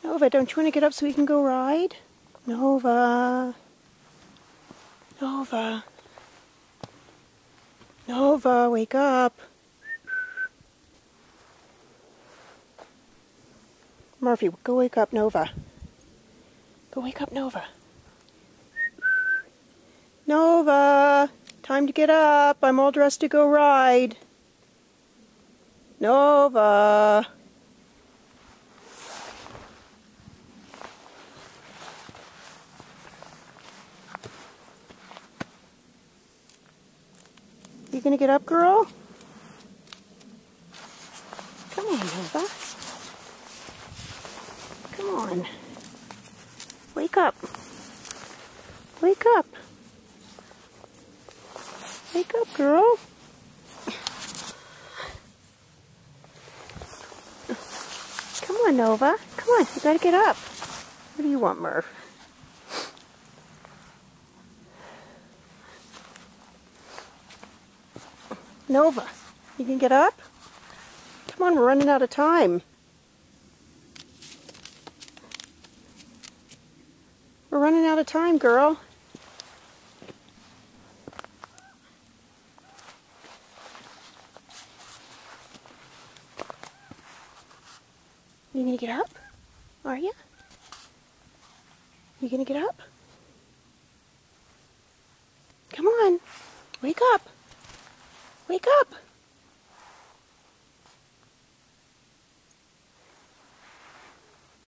Nova, don't you want to get up so we can go ride? Nova. Nova. Nova, wake up. Murphy, go wake up Nova. Go wake up Nova. Nova, time to get up. I'm all dressed to go ride. Nova. You gonna get up, girl? Come on, Nova. Come on. Wake up. Wake up. Wake up, girl. Come on, Nova. Come on, you gotta get up. What do you want, Murph? Nova, you can get up? Come on, we're running out of time. We're running out of time, girl. You gonna get up? Are you? You gonna get up? Come on, wake up. Wake up.